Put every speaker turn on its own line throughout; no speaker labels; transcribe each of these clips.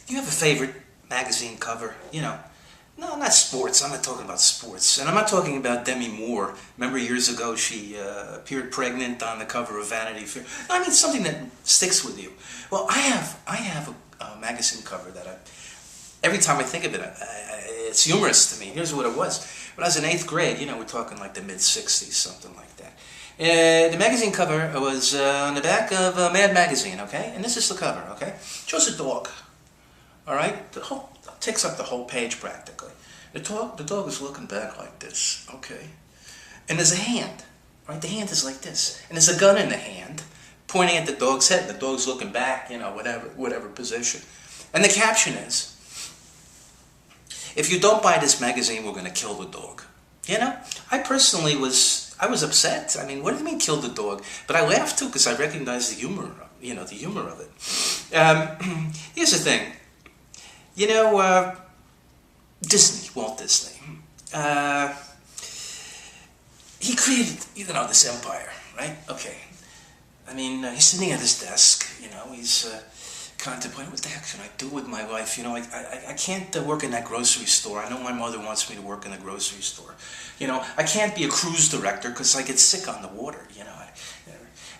Do you have a favorite magazine cover? You know, no, not sports. I'm not talking about sports. And I'm not talking about Demi Moore. Remember years ago she appeared pregnant on the cover of Vanity Fair? No, I mean something that sticks with you. Well, I have a magazine cover that every time I think of it, it's humorous to me. Here's what it was. When I was in 8th grade, you know, we're talking like the mid-60s, something like that. The magazine cover was on the back of Mad Magazine, okay? And this is the cover, okay? Shows a dog, all right? Takes up the whole page practically. The dog is looking back like this, okay? And there's a hand, right? The hand is like this. And there's a gun in the hand pointing at the dog's head. The dog's looking back, you know, whatever position. And the caption is, if you don't buy this magazine, we're going to kill the dog. You know, I personally was upset. I mean, what do you mean kill the dog? But I laughed too because I recognized the humor, you know, the humor of it. Here's the thing. You know, Disney, Walt Disney, he created, you know, this empire, right? Okay. I mean, he's sitting at his desk, you know, he's contemplating, what the heck can I do with my life? You know, I can't work in that grocery store. I know my mother wants me to work in the grocery store. You know, I can't be a cruise director because I get sick on the water, you know.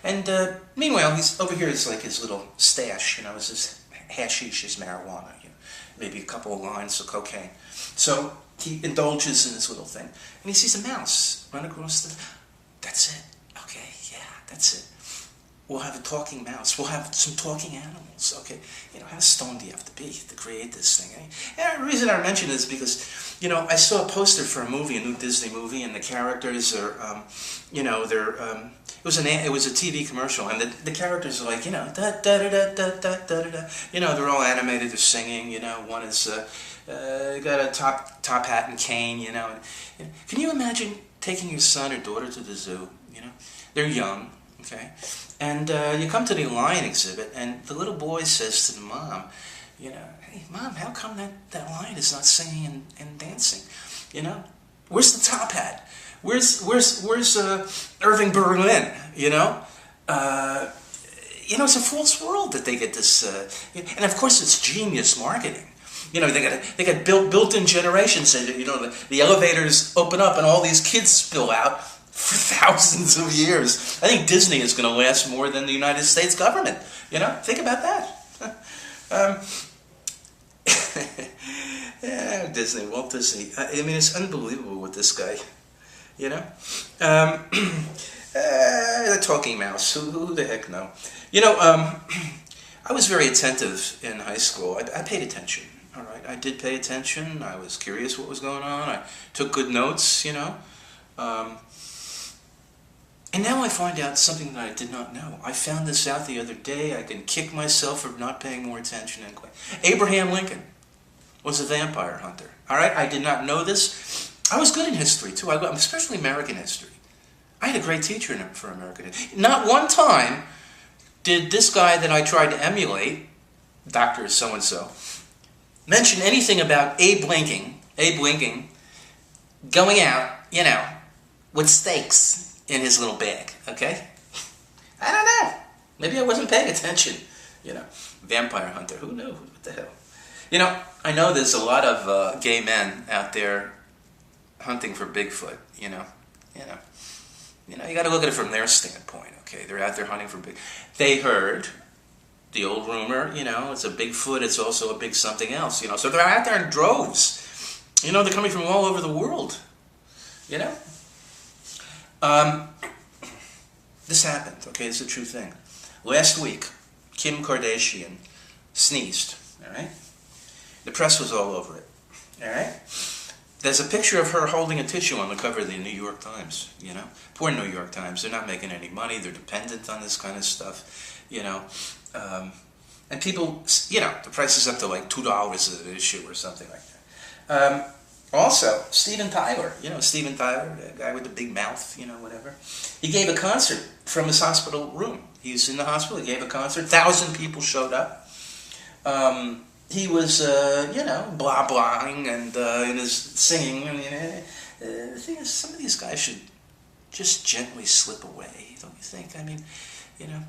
And meanwhile, he's over here, it's like his little stash, you know, it's his hashish, his marijuana, you know, maybe a couple of lines of cocaine. So he indulges in this little thing, and he sees a mouse run across the... That's it. Okay, yeah, that's it. We'll have a talking mouse. We'll have some talking animals. Okay, you know, how stoned do you have to be to create this thing? And the reason I mention this is because, you know, I saw a poster for a movie, a new Disney movie, and the characters are, you know, they're, it was a TV commercial, and the characters are like, you know, da da da da da da da da. You know, they're all animated. They're singing. You know, one is got a top hat and cane. You know, and can you imagine taking your son or daughter to the zoo? You know, they're young. Okay, and you come to the lion exhibit, and the little boy says to the mom, you know, hey, Mom, how come that lion is not singing and dancing? You know, where's the top hat? Where's Irving Berlin? You know, it's a false world that they get this, and of course it's genius marketing. You know, they got built-in generations, and you know the elevators open up, and all these kids spill out for thousands of years. I think Disney is going to last more than the United States government. You know, think about that. Yeah, Disney, Walt Disney. I mean, it's unbelievable with this guy. You know, the talking mouse. Who the heck know? You know, I was very attentive in high school. I paid attention. All right, I did pay attention. I was curious what was going on. I took good notes. You know. And now I find out something that I did not know. I found this out the other day. I can kick myself for not paying more attention. Abraham Lincoln was a vampire hunter. All right, I did not know this. I was good in history, too, especially American history. I had a great teacher for American history. Not one time did this guy that I tried to emulate, Dr. So-and-so, mention anything about Abe Lincoln going out, you know, with steaks in his little bag, okay? I don't know. Maybe I wasn't paying attention. You know, vampire hunter, who knew? What the hell? You know, I know there's a lot of gay men out there hunting for Bigfoot, you know, you got to look at it from their standpoint, okay? They're out there hunting for Bigfoot. They heard the old rumor, you know, it's a Bigfoot, it's also a big something else, you know, so they're out there in droves. You know, they're coming from all over the world, you know? This happened, okay, it's a true thing. Last week, Kim Kardashian sneezed, all right? The press was all over it, all right? There's a picture of her holding a tissue on the cover of the New York Times, you know? Poor New York Times, they're not making any money, they're dependent on this kind of stuff, you know? And people, you know, the price is up to like $2 an issue or something like that. Also, Steven Tyler, you know, Steven Tyler, the guy with the big mouth, you know, whatever. He gave a concert from his hospital room. He was in the hospital, he gave a concert, 1,000 people showed up. He was, you know, blah-blahing and in his singing. I mean, the thing is, some of these guys should just gently slip away, don't you think? I mean, you know,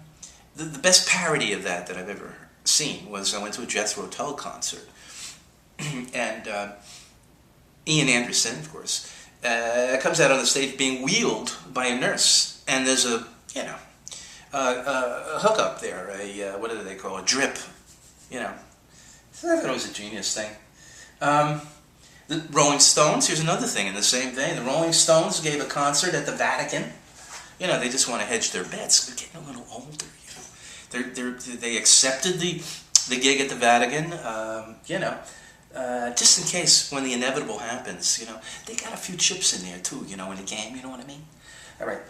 the best parody of that I've ever scene was I went to a Jethro Tull concert, and Ian Anderson, of course, comes out on the stage being wheeled by a nurse, and there's a hookup there, what do they call it, a drip, you know. So I thought it was a genius thing. The Rolling Stones, here's another thing in the same vein. The Rolling Stones gave a concert at the Vatican. You know, they just want to hedge their bets. They're getting a little older, you know. They accepted the gig at the Vatican, you know, just in case when the inevitable happens, you know. They got a few chips in there too, you know, in the game, you know what I mean? All right.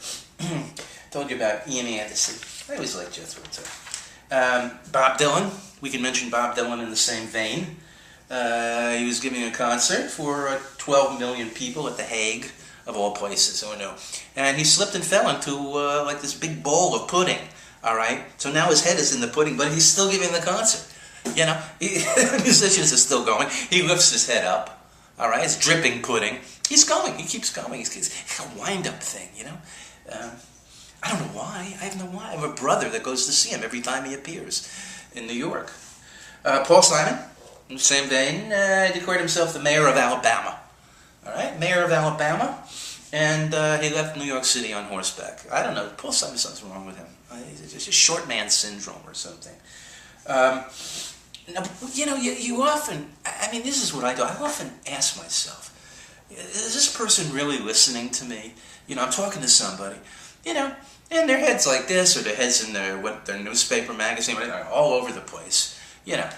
Told you about Ian Anderson. I always liked Jethro Tull. Bob Dylan, we can mention Bob Dylan in the same vein. He was giving a concert for 12 million people at The Hague, of all places, oh no. And he slipped and fell into like this big bowl of pudding, all right? So now his head is in the pudding, but he's still giving the concert. You know, the musicians are still going. He lifts his head up, all right? It's dripping pudding. He's going. He keeps going. It's a wind-up thing, you know? I don't know why. I have no why. I have a brother that goes to see him every time he appears in New York. Paul Simon, in the same vein, declared himself the mayor of Alabama. All right, mayor of Alabama, and he left New York City on horseback. I don't know. Paul Simon, something's wrong with him. It's just a short man syndrome or something. You know, you often, I mean, this is what I do. I often ask myself, is this person really listening to me? You know, I'm talking to somebody, you know, and their head's like this, or their head's in their newspaper, magazine, all over the place. You know,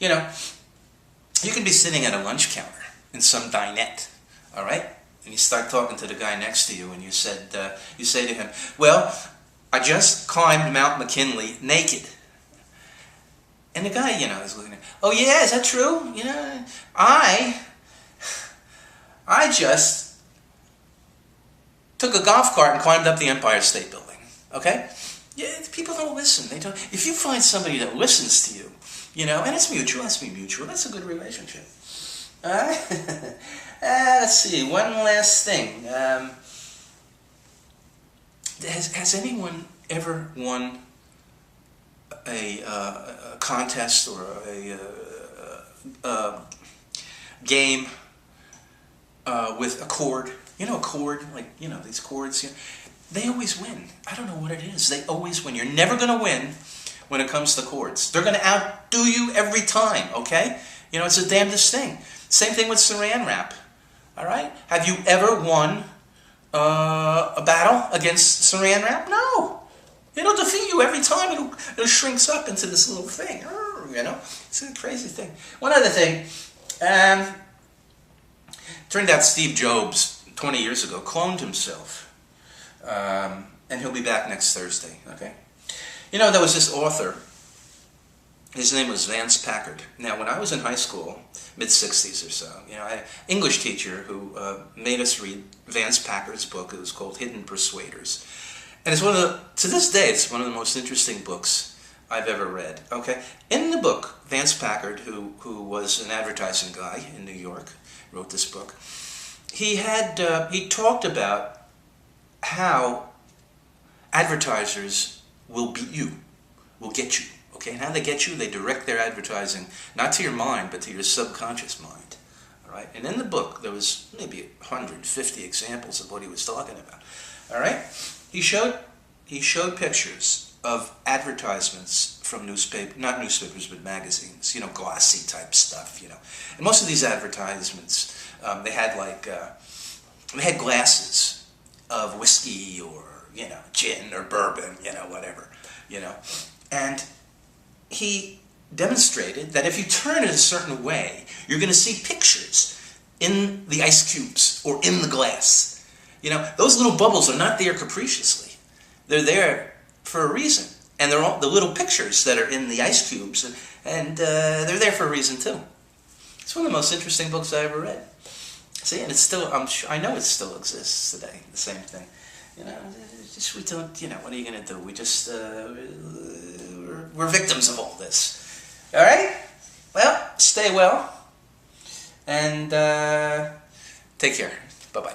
you can be sitting at a lunch counter in some dinette, all right, and you start talking to the guy next to you, and you say to him, "Well, I just climbed Mount McKinley naked." And the guy, you know, is looking at, "Oh yeah, is that true? You know, I just took a golf cart and climbed up the Empire State Building." Okay? Yeah, people don't listen. They don't. If you find somebody that listens to you, you know, and it's mutual, that's mutual. That's a good relationship. All right. Let's see. One last thing. Has anyone ever won a contest or a game with a chord? You know, a chord, like, you know, these chords. You know, they always win. I don't know what it is. They always win. You're never going to win when it comes to chords. They're going to outdo you every time, okay? You know, it's the damnedest thing. Same thing with saran wrap, all right? Have you ever won a battle against saran wrap? No. It'll defeat you every time. It shrinks up into this little thing, you know? It's a crazy thing. One other thing. Turned out Steve Jobs, 20 years ago, cloned himself. And he'll be back next Thursday, okay? You know, there was this author. His name was Vance Packard. Now, when I was in high school, mid-60s or so, you know, I had an English teacher who made us read Vance Packard's book. It was called Hidden Persuaders. And it's to this day, it's one of the most interesting books I've ever read, okay? In the book, Vance Packard, who was an advertising guy in New York, wrote this book. He talked about how advertisers will beat you, will get you, okay? And how they get you, they direct their advertising, not to your mind, but to your subconscious mind, all right? And in the book, there was maybe 150 examples of what he was talking about, all right? He showed pictures of advertisements from not newspapers, but magazines, you know, glossy type stuff, you know. And most of these advertisements, they had glasses of whiskey or, you know, gin or bourbon, you know, whatever, you know. And he demonstrated that if you turn it a certain way, you're going to see pictures in the ice cubes or in the glass. You know, those little bubbles are not there capriciously. They're there for a reason. And they're all the little pictures that are in the ice cubes, and they're there for a reason too. It's one of the most interesting books I ever read. See, and it's still, I know it still exists today, the same thing. You know, we don't, you know, what are you going to do? We just, we're victims of all this. All right? Well, stay well, and take care. Bye-bye.